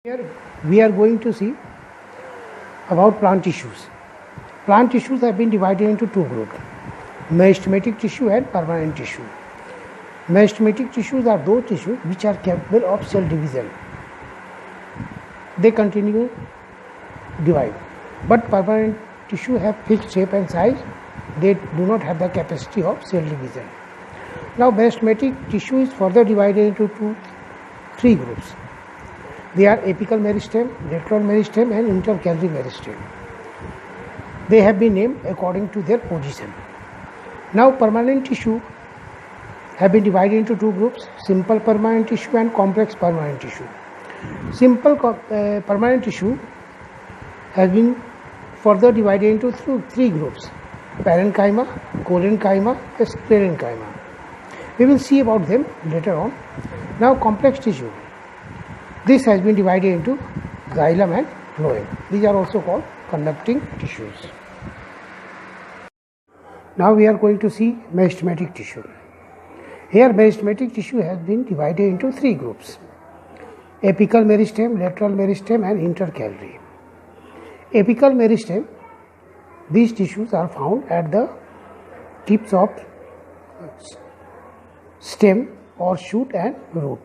Here we are going to see about plant tissues. Plant tissues have been divided into two groups, meristematic tissue and permanent tissue. Meristematic tissues are those tissues which are capable of cell division. They continue divide. But permanent tissue have fixed shape and size. They do not have the capacity of cell division. Now meristematic tissue is further divided into three groups. They are apical meristem, lateral meristem and intercalary meristem. They have been named according to their position. Now permanent tissue have been divided into two groups, simple permanent tissue and complex permanent tissue. Simple permanent tissue has been further divided into three groups, parenchyma, collenchyma and sclerenchyma. We will see about them later on. Now complex tissue. This has been divided into xylem and phloem. These are also called conducting tissues. Now we are going to see meristematic tissue. Here meristematic tissue has been divided into three groups, apical meristem, lateral meristem and intercalary. Apical meristem, these tissues are found at the tips of stem or shoot and root.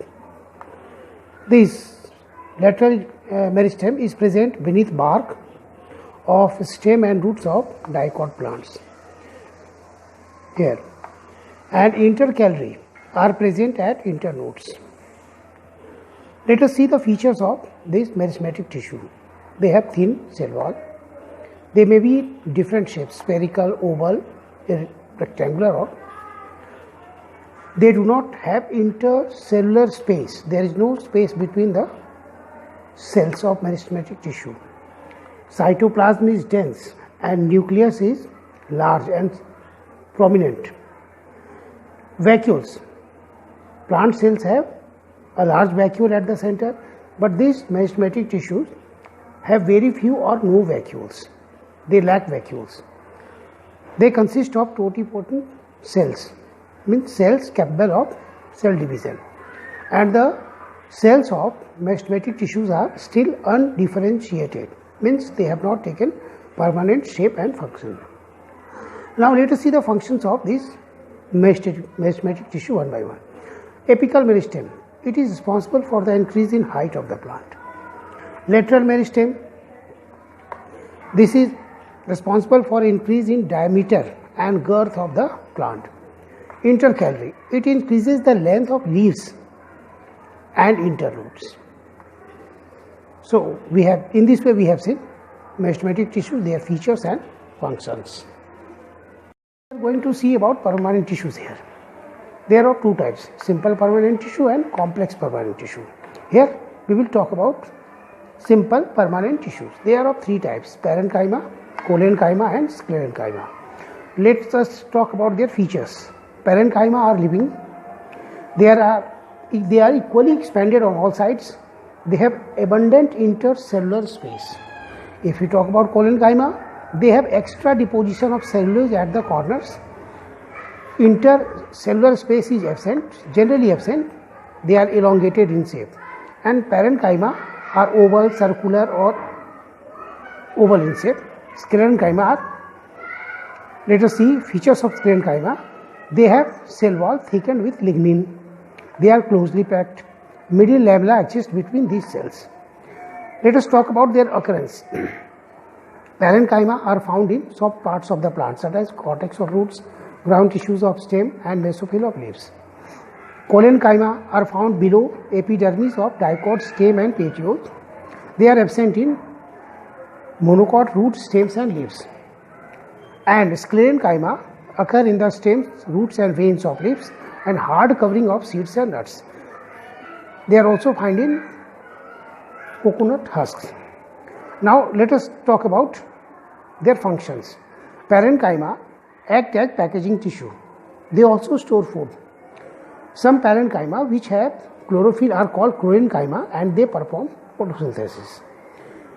This lateral meristem is present beneath bark of stem and roots of dicot plants. Here. And intercalary are present at internodes. Let us see the features of this meristematic tissue. They have thin cell wall. They may be different shapes, spherical, oval, rectangular or they do not have intercellular space. There is no space between the cells of meristematic tissue. Cytoplasm is dense and nucleus is large and prominent. Vacuoles. Plant cells have a large vacuole at the center, but these meristematic tissues have very few or no vacuoles. They lack vacuoles. They consist of totipotent cells, means cells capable of cell division, and the cells of meristematic tissues are still undifferentiated, means they have not taken permanent shape and function. Now let us see the functions of this meristematic tissue one by one. Apical meristem, it is responsible for the increase in height of the plant. Lateral meristem, this is responsible for increase in diameter and girth of the plant. Intercalary, it increases the length of leaves and internodes. So we have, in this way we have seen meristematic tissue, their features and functions. We are going to see about permanent tissues here. There are two types, simple permanent tissue and complex permanent tissue. Here we will talk about simple permanent tissues. They are of three types, parenchyma, collenchyma and sclerenchyma. Let us talk about their features. Parenchyma are living. They are equally expanded on all sides. They have abundant intercellular space. If we talk about collenchyma, they have extra deposition of cellulose at the corners. Intercellular space is absent, generally absent. They are elongated in shape. And parenchyma are oval, circular or oval in shape. Sclerenchyma are, let us see features of sclerenchyma. They have cell wall thickened with lignin. They are closely packed. Middle lamella exists between these cells. Let us talk about their occurrence. Parenchyma are found in soft parts of the plant, such as cortex of roots, ground tissues of stem and mesophyll of leaves. Collenchyma are found below epidermis of dicot, stem and petioles. They are absent in monocot, roots, stems and leaves. And sclerenchyma occur in the stems, roots and veins of leaves and hard covering of seeds and nuts. They are also found in coconut husks. Now let us talk about their functions. Parenchyma act as packaging tissue. They also store food. Some parenchyma which have chlorophyll are called chlorenchyma and they perform photosynthesis.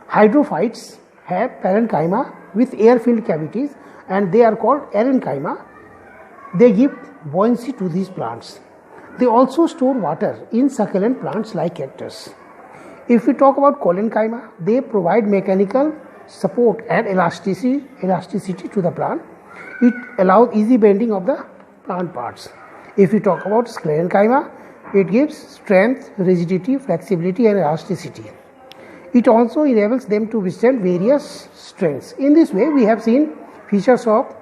Hydrophytes have parenchyma with air-filled cavities and they are called aerenchyma. They give buoyancy to these plants. They also store water in succulent plants like cactus. If we talk about collenchyma, they provide mechanical support and elasticity to the plant. It allows easy bending of the plant parts. If we talk about sclerenchyma, it gives strength, rigidity, flexibility and elasticity. It also enables them to withstand various strengths. In this way, we have seen features of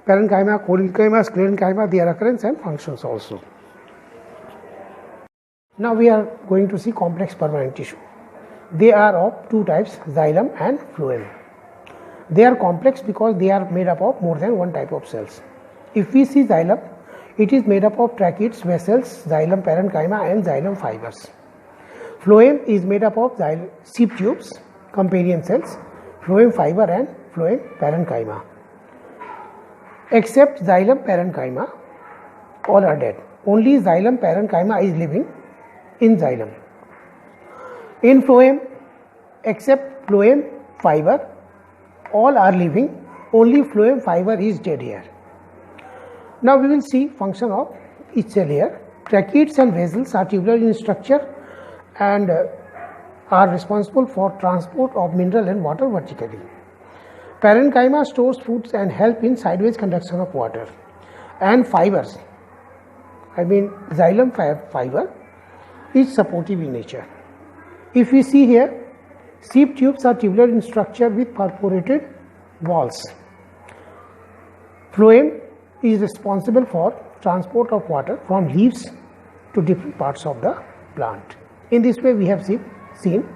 parenchyma, collenchyma, sclerenchyma, their occurrence and functions also. Now we are going to see complex permanent tissue. They are of two types, xylem and phloem. They are complex because they are made up of more than one type of cells. If we see xylem, it is made up of tracheids, vessels, xylem parenchyma and xylem fibers. Phloem is made up of seep tubes, companion cells, phloem fiber and phloem parenchyma. Except xylem parenchyma, all are dead. Only xylem parenchyma is living in xylem. In phloem, except phloem fiber, all are living. Only phloem fiber is dead here. Now we will see function of each cell here. Tracheids and vessels are tubular in structure and are responsible for transport of mineral and water vertically. Parenchyma stores foods and help in sideways conduction of water. And fibers, xylem fiber, is supportive in nature. If we see here, seep tubes are tubular in structure with perforated walls. Phloem is responsible for transport of water from leaves to different parts of the plant. In this way, we have seen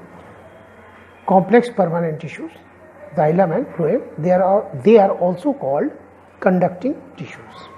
complex permanent tissues, xylem and phloem. They are also called conducting tissues.